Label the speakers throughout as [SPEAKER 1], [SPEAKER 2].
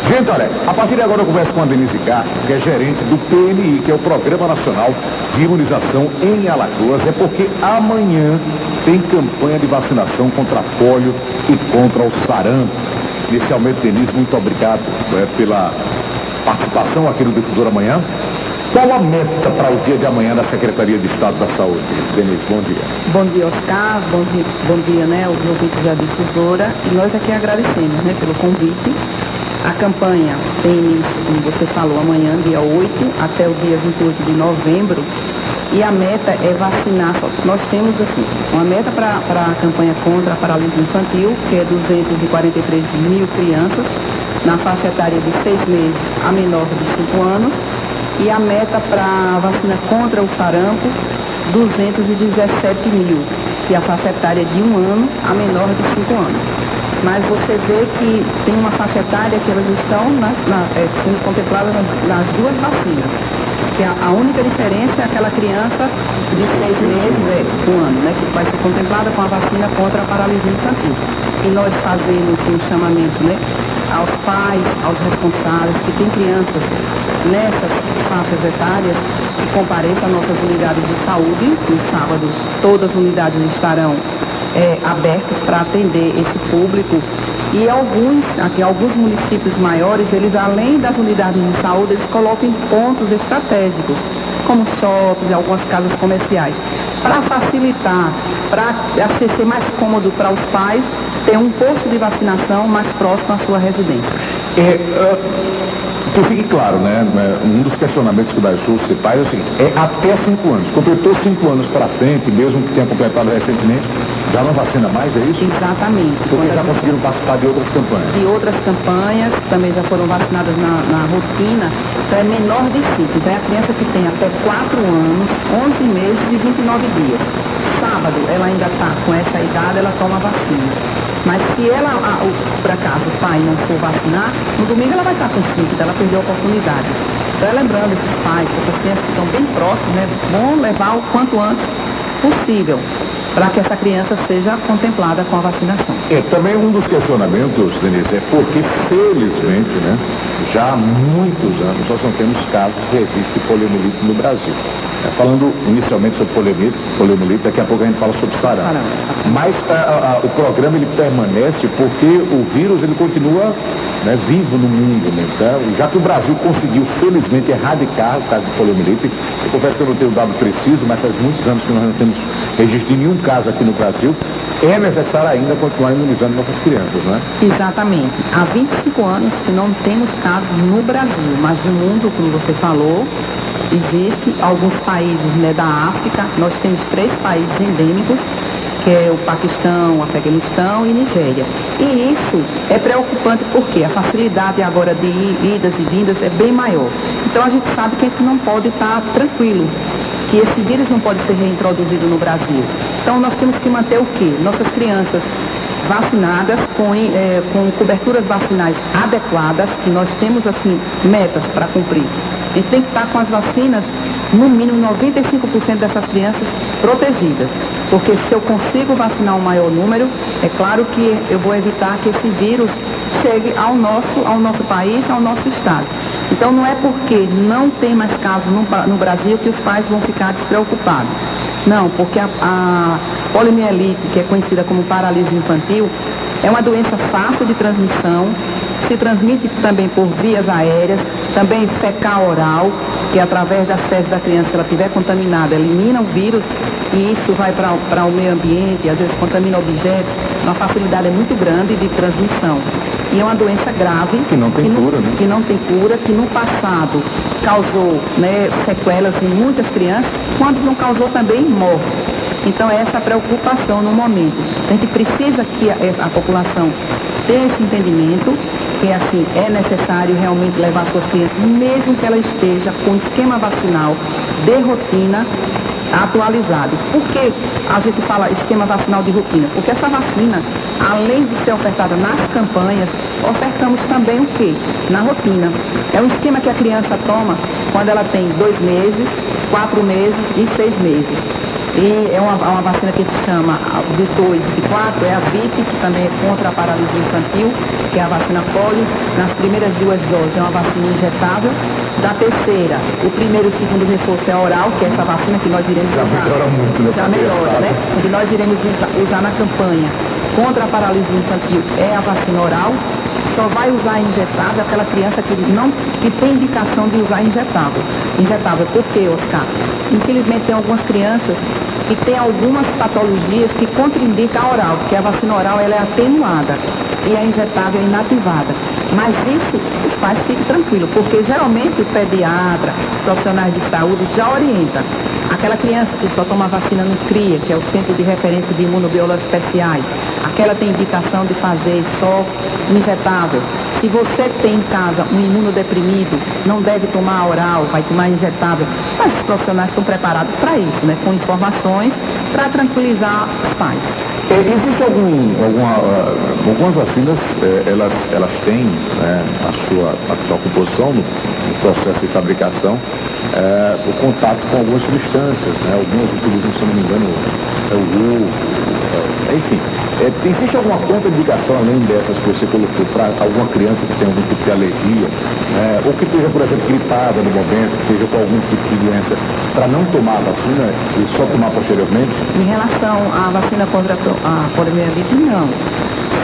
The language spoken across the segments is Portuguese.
[SPEAKER 1] Gente, olha, a partir de agora eu converso com a Denise Castro, que é gerente do PNI, que é o Programa Nacional de Imunização em Alagoas. É porque amanhã tem campanha de vacinação contra a polio e contra o sarampo. Inicialmente, Denise, muito obrigado pela participação aqui no Difusor Amanhã. Qual a meta para o dia de amanhã da Secretaria de Estado da Saúde? Denise, bom dia.
[SPEAKER 2] Bom dia, Oscar. Bom dia, né, os ouvintes da Difusora. E nós aqui agradecemos, né, pelo convite. A campanha tem início, como você falou, amanhã, dia 8, até o dia 28 de novembro. E a meta é vacinar. Nós temos aqui uma meta para a campanha contra a paralisia infantil, que é 243 mil crianças, na faixa etária de 6 meses a menor de 5 anos. E a meta para a vacina contra o sarampo, 217 mil, que é a faixa etária de 1 ano a menor de 5 anos. Mas você vê que tem uma faixa etária que elas estão sendo contempladas nas duas vacinas. Que a única diferença é aquela criança de 6 meses, 1 ano, né, que vai ser contemplada com a vacina contra a paralisia infantil. E nós fazemos um chamamento, né, aos pais, aos responsáveis que têm crianças nessas faixas etárias, que compareçam às nossas unidades de saúde. No sábado, todas as unidades estarão abertas para atender esse público. E alguns municípios maiores, eles além das unidades de saúde, eles colocam em pontos estratégicos, como shoppings e algumas casas comerciais, para facilitar, para ser mais cômodo para os pais ter um posto de vacinação mais próximo à sua residência.
[SPEAKER 1] Que fique claro, né? Um dos questionamentos que o DAISUS se faz é o seguinte: é até 5 anos. Completou 5 anos para frente, mesmo que tenha completado recentemente, já não vacina mais, é isso?
[SPEAKER 2] Exatamente.
[SPEAKER 1] Porque já conseguiram participar de outras campanhas.
[SPEAKER 2] De outras campanhas, também já foram vacinadas na rotina, então é menor de 5. Então é a criança que tem até 4 anos, 11 meses e 29 dias. Sábado, ela ainda está com essa idade, ela toma vacina. Mas se ela, por acaso, o pai não for vacinar, no domingo ela vai estar com 5, então ela perdeu a oportunidade. Então é lembrando esses pais, que essas crianças que estão bem próximas, né, vão levar o quanto antes possível, para que essa criança seja contemplada com a vacinação.
[SPEAKER 1] Também um dos questionamentos, Denise, é porque, felizmente, né, já há muitos anos nós não temos casos de registro de poliomielite no Brasil. Falando inicialmente sobre poliomielite, daqui a pouco a gente fala sobre sarampo. Mas o programa ele permanece porque o vírus ele continua, né, vivo no mundo. Né? Então, já que o Brasil conseguiu, felizmente, erradicar o caso de poliomielite, eu confesso que eu não tenho dado preciso, mas faz muitos anos que nós não temos registro de nenhum caso aqui no Brasil, é necessário ainda continuar imunizando nossas crianças, não é?
[SPEAKER 2] Exatamente. Há 25 anos que não temos casos no Brasil, mas no mundo, como você falou, existem alguns países, né, da África. Nós temos 3 países endêmicos, que é o Paquistão, o Afeganistão e Nigéria. E isso é preocupante porque a facilidade agora de idas e vindas é bem maior. Então a gente sabe que a gente não pode estar tranquilo, que esse vírus não pode ser reintroduzido no Brasil. Então nós temos que manter o quê? Nossas crianças vacinadas, com coberturas vacinais adequadas, que nós temos assim metas para cumprir. A gente tem que estar com as vacinas, no mínimo 95% dessas crianças protegidas. Porque se eu consigo vacinar um maior número, é claro que eu vou evitar que esse vírus chegue ao nosso país, ao nosso estado. Então não é porque não tem mais casos no Brasil que os pais vão ficar despreocupados. Não, porque a poliomielite, que é conhecida como paralisia infantil, é uma doença fácil de transmissão, se transmite também por vias aéreas, também fecal oral, que através das fezes da criança, se ela estiver contaminada, elimina o vírus e isso vai para o meio ambiente, às vezes contamina objetos, uma facilidade muito grande de transmissão. E é uma doença grave,
[SPEAKER 1] que não tem cura, né?
[SPEAKER 2] Que não tem cura, que no passado causou, né, sequelas em muitas crianças, quando não causou também morte. Então essa é a preocupação no momento. A gente precisa que a população tenha esse entendimento, que assim, é necessário realmente levar suas crianças, mesmo que ela esteja com esquema vacinal de rotina atualizado. Por que a gente fala esquema vacinal de rotina? Porque essa vacina, além de ser ofertada nas campanhas, ofertamos também o quê? Na rotina. É um esquema que a criança toma quando ela tem 2 meses, 4 meses e 6 meses. E é uma vacina que a gente chama de 2 e de 4, é a VIP, que também é contra a paralisia infantil, que é a vacina polio. Nas primeiras 2 doses é uma vacina injetável. Da terceira, o primeiro e o segundo reforço é oral, que é essa vacina que nós iremos
[SPEAKER 1] Já
[SPEAKER 2] usar.
[SPEAKER 1] melhora muito, né?
[SPEAKER 2] Já melhora, né? Que nós iremos usar na campanha contra a paralisia infantil é a vacina oral. Só vai usar injetável aquela criança que tem indicação de usar injetável. Injetável, por quê, Oscar? Infelizmente tem algumas crianças que têm algumas patologias que contraindicam a oral, porque a vacina oral ela é atenuada e a injetável é inativada. Mas isso, os pais fiquem tranquilos, porque geralmente o pediatra, os profissionais de saúde já orientam. Aquela criança que só toma vacina no CRIA, que é o Centro de Referência de Imunobiologia Especiais, aquela tem indicação de fazer só injetável. Se você tem em casa um imunodeprimido, não deve tomar oral, vai tomar injetável. Mas os profissionais estão preparados para isso, né? Com informações para tranquilizar os pais.
[SPEAKER 1] Existe algumas vacinas, elas têm, né, a sua composição no processo de fabricação, o contato com algumas substâncias, né? Algumas utilizam, se não me engano, o ovo, enfim. Existe alguma contraindicação além dessas que você colocou para alguma criança que tem algum tipo de alergia, ou que esteja, por exemplo, gripada no momento, que esteja com algum tipo de doença, para não tomar a vacina e só tomar posteriormente?
[SPEAKER 2] Em relação à vacina contra a poliomielite, não.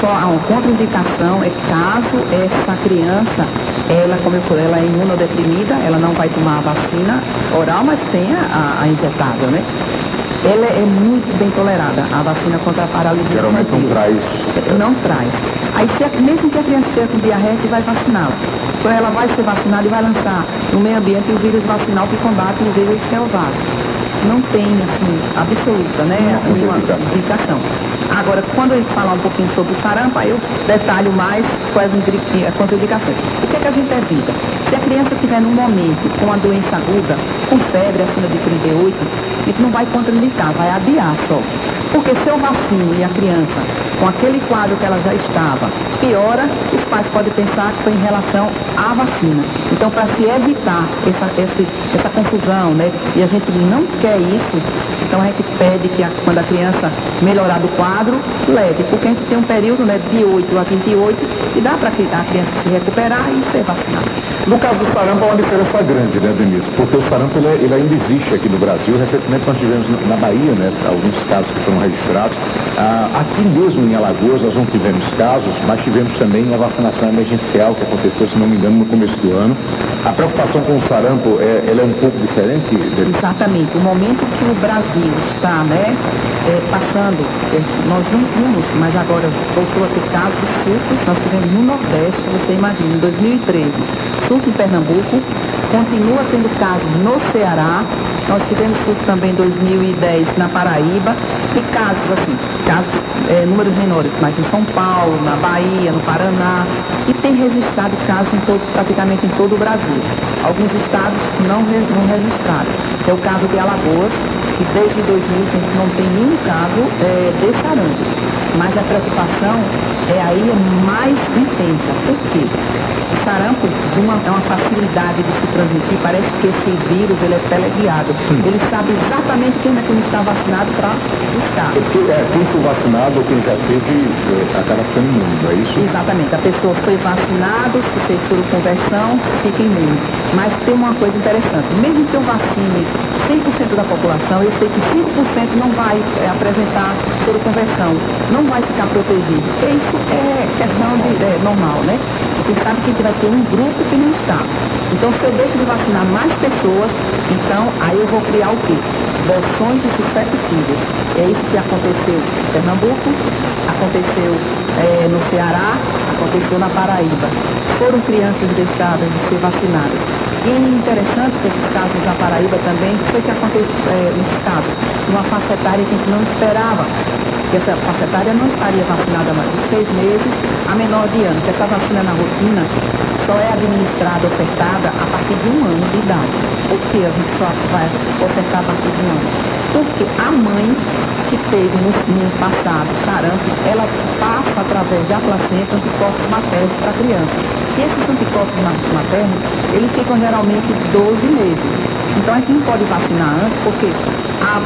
[SPEAKER 2] Só há uma contraindicação é caso essa criança, ela, como eu falei, ela é imunodeprimida, ela não vai tomar a vacina oral, mas tem a injetável, né? Ela é muito bem tolerada, a vacina contra a paralisia
[SPEAKER 1] geralmente
[SPEAKER 2] infantil. Não traz. Aí, mesmo que a criança esteja com diarreia, que vai vaciná-la. Então, ela vai ser vacinada e vai lançar no meio ambiente o vírus vacinal que combate o vírus selvático. Não tem, assim, absoluta, né? Uma indicação. Agora, quando a gente falar um pouquinho sobre o sarampo, aí eu detalho mais quais as contraindicações. O que é que a gente evita? Se a criança estiver num momento com a doença aguda, com febre acima de 38, a gente não vai contraindicar, vai adiar só. Porque se eu vacino e a criança, com aquele quadro que ela já estava, piora, os pais podem pensar que foi em relação à vacina. Então, para se evitar essa confusão, né, e a gente não quer isso, então a gente pede que quando a criança melhorar do quadro, leve, porque a gente tem um período, né, de 8 a 28 e dá para a criança se recuperar e ser vacinada.
[SPEAKER 1] No caso do sarampo, é uma diferença grande, né, Denise? Porque o sarampo ele ainda existe aqui no Brasil. Recentemente nós tivemos na Bahia, né, alguns casos que foram registrados. Aqui mesmo em Alagoas nós não tivemos casos, mas tivemos também uma vacinação emergencial que aconteceu, se não me engano, no começo do ano. A preocupação com o sarampo, ela é um pouco diferente?
[SPEAKER 2] Exatamente. O momento que o Brasil está, né, passando, nós não tínhamos, mas agora voltou a ter casos de surtos. Nós tivemos no Nordeste, você imagina, em 2013, surto em Pernambuco, continua tendo casos no Ceará, nós tivemos surto também em 2010 na Paraíba, e casos assim, números menores, mas em São Paulo, na Bahia, no Paraná, e tem registrado casos praticamente em todo o Brasil. Alguns estados não registraram. É o caso de Alagoas, que desde 2000 não tem nenhum caso de sarampo. Mas a preocupação aí é mais intensa. Por quê? O sarampo é uma facilidade de se transmitir. Parece que esse vírus ele é teleguiado. Ele sabe exatamente quem é que não está vacinado para buscar.
[SPEAKER 1] Quem for vacinado ou quem já teve acaba ficando imune, é isso?
[SPEAKER 2] Exatamente. A pessoa foi vacinada, se fez soroconversão, fica imune. Mas tem uma coisa interessante. Mesmo que eu vacine 100% da população, eu sei que 5% não vai apresentar soroconversão, não vai ficar protegido. Porque isso é questão normal, né? Porque sabe que vai ter um grupo que não está. Então, se eu deixo de vacinar mais pessoas, então aí eu vou criar o quê? Bolsões de susceptíveis. É isso que aconteceu em Pernambuco, aconteceu no Ceará, aconteceu na Paraíba. Foram crianças deixadas de ser vacinadas. E interessante que esses casos da Paraíba também, foi que aconteceu nesses casos, numa faixa etária que a gente não esperava. Que essa faixa etária não estaria vacinada mais de 6 meses a menor de ano, que essa vacina na rotina só é administrada, ofertada a partir de 1 ano de idade. Por que a gente só vai ofertar a partir de 1 ano? Porque a mãe que teve no passado sarampo, ela passa através da placenta anticorpos maternos para a criança. E esses anticorpos maternos, eles ficam geralmente 12 meses. Então a gente não pode vacinar antes, porque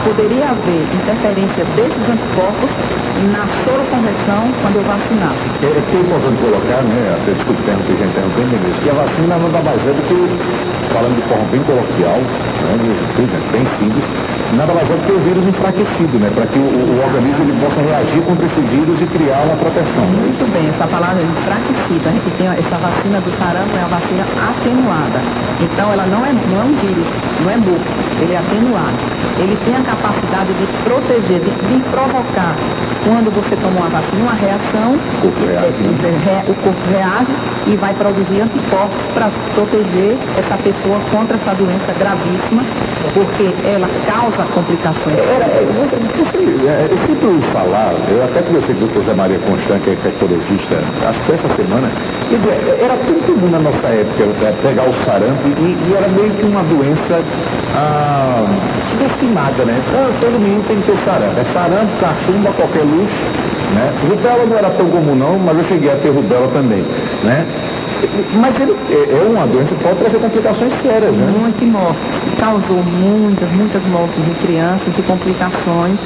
[SPEAKER 2] poderia haver interferência desses anticorpos na soroconversão quando eu vacinasse.
[SPEAKER 1] É importante colocar, né, até desculpe interromper, Denise, que a vacina nada mais é do que, falando de forma bem coloquial, né, bem simples, nada mais é do que o vírus enfraquecido, né, para que o organismo ele possa reagir contra esse vírus e criar uma proteção.
[SPEAKER 2] Muito bem, essa palavra é enfraquecida. A gente tem essa vacina do sarampo, é uma vacina atenuada. Então ela não é um vírus, não é morto, ele é atenuado. Ele tem a capacidade de proteger, de provocar, quando você toma uma vacina, uma reação, o corpo reage e vai produzir anticorpos para proteger essa pessoa contra essa doença gravíssima, porque ela causa complicações.
[SPEAKER 1] Eu sempre ouvi falar, eu até conversei com o Dr. Zé Maria Constant, que é infectologista, acho que foi essa semana, quer dizer, era tão comum na nossa época pegar o sarampo e era meio que uma doença subestimada, né? Todo menino tem que ter sarampo. É sarampo, cachumba, qualquer luxo, né? Rubéola não era tão comum não, mas eu cheguei a ter rubéola também, né? Mas ele é uma doença que pode trazer complicações sérias, né?
[SPEAKER 2] Muita morte. Causou muitas mortes de crianças e complicações.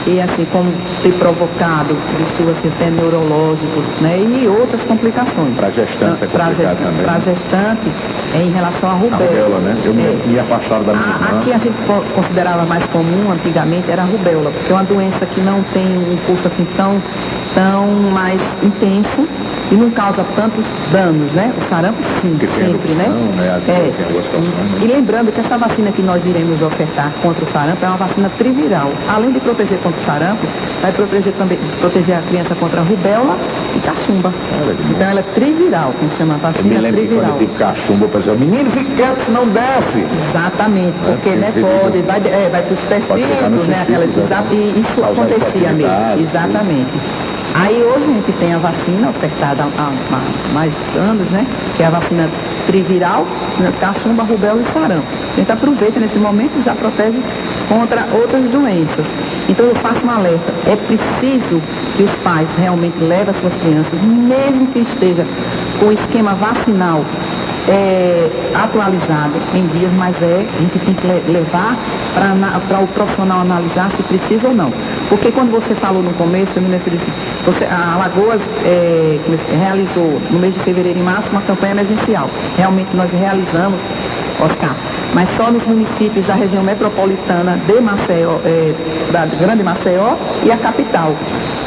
[SPEAKER 2] E assim, como ter provocado distúrbios até neurológicos, né? E outras complicações.
[SPEAKER 1] Para gestantes é complicado também.
[SPEAKER 2] Para gestante, em relação à rubéola.
[SPEAKER 1] A rubéola, né? Eu me afastaram da minha irmã.
[SPEAKER 2] Aqui a gente considerava mais comum, antigamente, era a rubéola, porque é uma doença que não tem um curso assim tão mais intenso e não causa tantos danos, né? O sarampo sim, sempre, né? E lembrando que essa vacina que nós iremos ofertar contra o sarampo é uma vacina triviral. Além de proteger contra o sarampo, vai proteger a criança contra a rubéola e cachumba. Então ela é triviral, que a gente chama a vacina triviral.
[SPEAKER 1] Que quando eu tive cachumba, por exemplo, menino, fique quieto, senão desce.
[SPEAKER 2] Exatamente, porque né, vai para os testículos, né? E isso acontecia mesmo, exatamente. Aí hoje a gente tem a vacina ofertada há mais anos, né? Que é a vacina triviral, cachumba, rubéola e sarampo. A gente aproveita nesse momento e já protege contra outras doenças. Então eu faço um alerta, é preciso que os pais realmente levem as suas crianças, mesmo que esteja com o esquema vacinal atualizado em dias, mas a gente tem que levar para o profissional analisar se precisa ou não. Porque quando você falou no começo, você disse, a Alagoas realizou no mês de fevereiro e março uma campanha emergencial. Realmente nós realizamos, Oscar, mas só nos municípios da região metropolitana de Maceió, da Grande Maceió e a capital.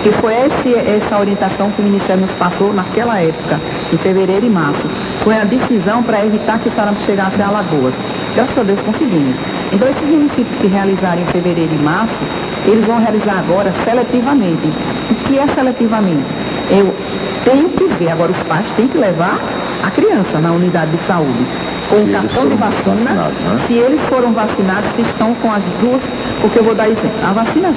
[SPEAKER 2] Que foi essa orientação que o Ministério nos passou naquela época, em fevereiro e março. Foi a decisão para evitar que o sarampo chegasse a Alagoas. Graças a Deus conseguimos. Então esses municípios que realizaram em fevereiro e março, eles vão realizar agora seletivamente. O que é seletivamente? Eu tenho que ver, agora os pais têm que levar a criança na unidade de saúde com o cartão de vacina, né? Se eles foram vacinados, se estão com as duas, porque eu vou dar exemplo. A vacina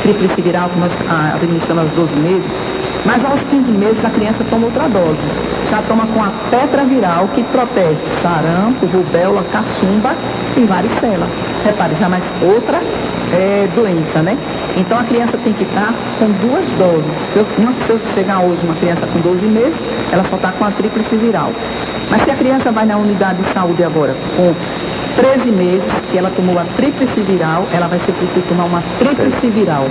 [SPEAKER 2] tríplice viral, que nós administramos aos 12 meses, mas aos 15 meses a criança toma outra dose. Já toma com a tetraviral, que protege sarampo, rubéola, cachumba e varicela. Repare, já mais outra doença, né? Então a criança tem que estar com 2 doses. Se eu chegar hoje uma criança com 12 meses, ela só está com a tríplice viral. Mas se a criança vai na unidade de saúde agora com 13 meses, que ela tomou a tríplice viral, ela vai ser preciso tomar uma tríplice viral.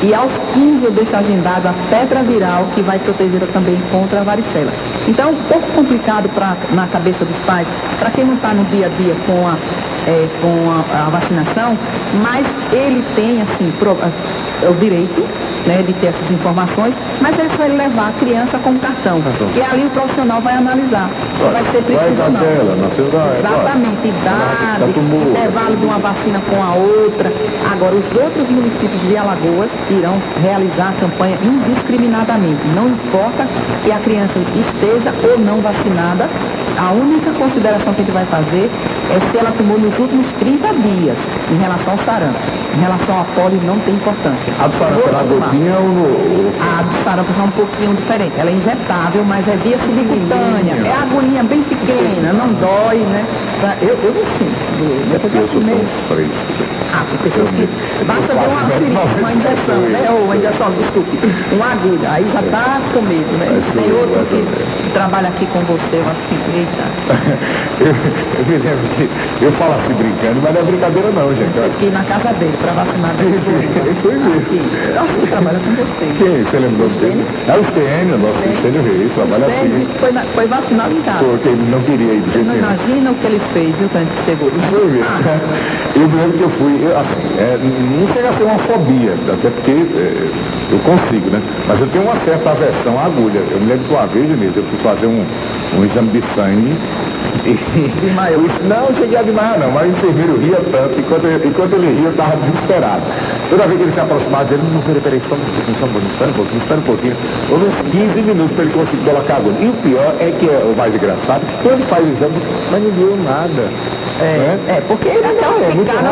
[SPEAKER 2] E aos 15 eu deixo agendado a tetraviral, que vai proteger também contra a varicela. Então é um pouco complicado na cabeça dos pais, para quem não está no dia a dia com a vacinação, mas ele tem assim, o direito, né, de ter essas informações, mas é só ele levar a criança com o cartão. E ali o profissional vai analisar. Vai ser preciso ou não. Exatamente, idade, intervalo de uma vacina com a outra. Agora, os outros municípios de Alagoas irão realizar a campanha indiscriminadamente. Não importa que a criança esteja ou não vacinada, a única consideração que a gente vai fazer é se ela tomou nos últimos 30 dias em relação ao sarampo. Em relação à polio, não tem importância.
[SPEAKER 1] A do sarampo na gotinha ou no...
[SPEAKER 2] A do sarampo é um pouquinho diferente. Ela é injetável, mas é via subcutânea. É a agulhinha bem pequena, não dói, né? Eu não sinto.
[SPEAKER 1] Eu sou tão fresco.
[SPEAKER 2] Tem pessoas que basta ver uma injeção, né? Ou uma injeção, desculpe, uma agulha. Aí já tá com medo, né? Tem outro que trabalha aqui com você, eu acho que, eita.
[SPEAKER 1] Eu me lembro que eu falo assim brincando, mas não é brincadeira não, gente.
[SPEAKER 2] Aqui na casa dele, para vacinar dele.
[SPEAKER 1] Foi mesmo.
[SPEAKER 2] Eu acho que trabalha com você.
[SPEAKER 1] Quem? Você lembra do Stênio? É o Stênio, nosso Stênio Reis, trabalha assim.
[SPEAKER 2] Foi vacinado em casa.
[SPEAKER 1] Porque ele não queria ir de jeito nenhum.
[SPEAKER 2] Imagina o que ele fez, viu, quando chegou.
[SPEAKER 1] Foi mesmo. Eu me lembro que eu fui, assim, não chega a ser uma fobia, até porque eu consigo, né? Mas eu tenho uma certa aversão à agulha. Eu me lembro que uma vez, Denise, eu fui fazer um exame de sangue não cheguei a desmaiar não, mas o enfermeiro ria tanto, enquanto ele ria eu estava desesperado. Toda vez que ele se aproximava, dizia, não, peraí, só um pouquinho, espera um pouquinho. Houve uns 15 minutos para ele conseguir colocar a agulha. E o pior é que é o mais engraçado, que quando faz o exame, mas não deu nada.
[SPEAKER 2] Porque ele
[SPEAKER 1] é muito raro,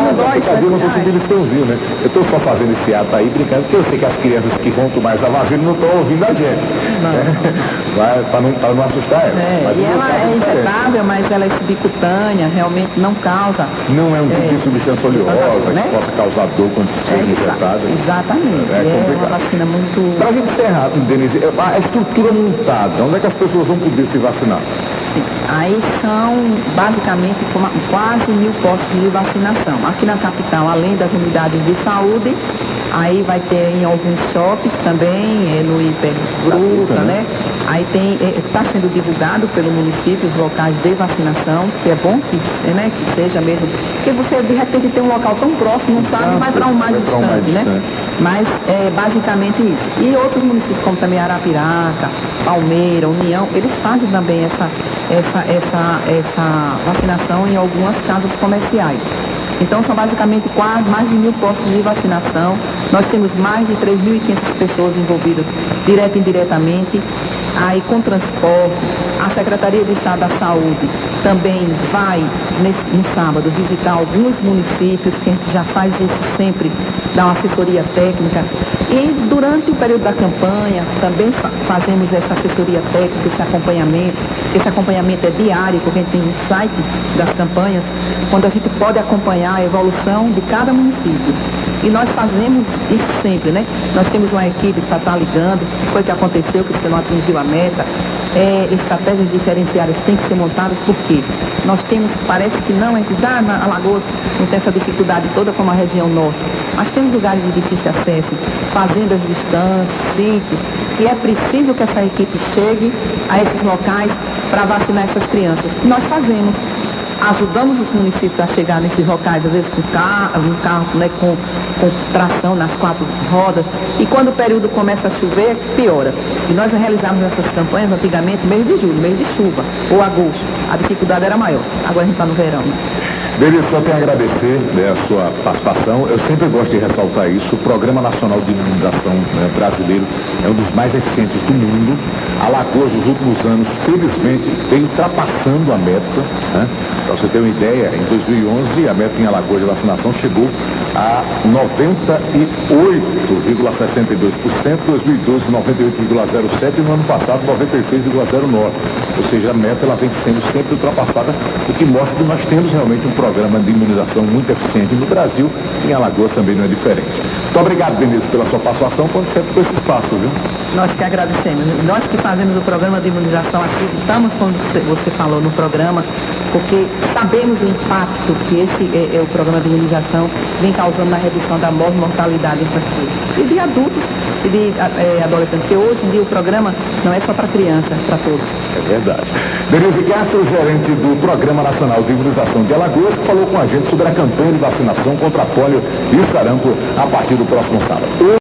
[SPEAKER 1] eu não sou civilistãozinho, né? Eu estou só fazendo esse ato aí, brincando, porque eu sei que as crianças que vão tomar essa vacina não estão ouvindo a gente. Para não assustar elas.
[SPEAKER 2] E ela é injetável, mas ela é subcutânea, realmente não causa.
[SPEAKER 1] Não é um tipo de substância oleosa, né? Que possa causar dor quando seja injetada.
[SPEAKER 2] Exatamente. É uma vacina muito...
[SPEAKER 1] Para a gente encerrar, Denise, a estrutura montada, onde é que as pessoas vão poder se vacinar?
[SPEAKER 2] Aí são basicamente quase 1.000 postos de vacinação. Aqui na capital, além das unidades de saúde, aí vai ter em alguns shoppings também, no Hipergruta, né? Aí está sendo divulgado pelo município os locais de vacinação, que é bom que seja mesmo, porque você de repente tem um local tão próximo, não sabe, vai para um mais distante, né? Mas é basicamente isso. E outros municípios, como também Arapiraca, Palmeira, União, eles fazem também essa vacinação em algumas casas comerciais. Então são basicamente mais de 1.000 postos de vacinação. Nós temos mais de 3.500 pessoas envolvidas direto e indiretamente. Aí com transporte, a Secretaria de Estado da Saúde também vai no sábado visitar alguns municípios, que a gente já faz isso sempre, dá uma assessoria técnica. E durante o período da campanha também fazemos essa assessoria técnica, esse acompanhamento. Esse acompanhamento é diário, porque a gente tem um site das campanhas, quando a gente pode acompanhar a evolução de cada município. E nós fazemos isso sempre, né? Nós temos uma equipe que está ligando, o que foi que aconteceu, que você não atingiu a meta. Estratégias diferenciadas têm que ser montadas, porque nós temos, parece que não, a gente diz, na Alagoas não tem essa dificuldade toda como a região norte. Mas temos lugares de difícil acesso, fazendas distantes, sítios, e é preciso que essa equipe chegue a esses locais para vacinar essas crianças. E nós fazemos. Ajudamos os municípios a chegar nesses locais, às vezes com um carro, né, com tração nas 4 rodas. E quando o período começa a chover, piora. E nós realizamos essas campanhas antigamente, mês de julho, mês de chuva, ou agosto. A dificuldade era maior. Agora a gente está no verão.
[SPEAKER 1] Denise, só tenho a agradecer a sua participação. Eu sempre gosto de ressaltar isso. O Programa Nacional de Imunização Brasileiro é um dos mais eficientes do mundo. Alagoas, nos últimos anos, felizmente, vem ultrapassando a meta. Né? Para você ter uma ideia, em 2011, a meta em Alagoas de vacinação chegou a 98,62%, 2012, 98,07% e no ano passado, 96,09%. Ou seja, a meta ela vem sendo sempre ultrapassada, o que mostra que nós temos realmente um programa de imunização muito eficiente no Brasil, e em Alagoas também não é diferente. Muito obrigado, Denise, pela sua participação, quando sempre com esse espaço, viu?
[SPEAKER 2] Nós que agradecemos. Nós que fazemos o programa de imunização aqui, estamos, quando você falou no programa, porque sabemos o impacto que esse o programa de imunização vem causando na redução da mortalidade infantil e de adultos e de adolescentes, porque hoje em dia o programa não é só para criança, é para todos.
[SPEAKER 1] É verdade. Denise Castro, gerente do Programa Nacional de Imunização de Alagoas, falou com a gente sobre a campanha de vacinação contra a polio e sarampo a partir do próximo sábado.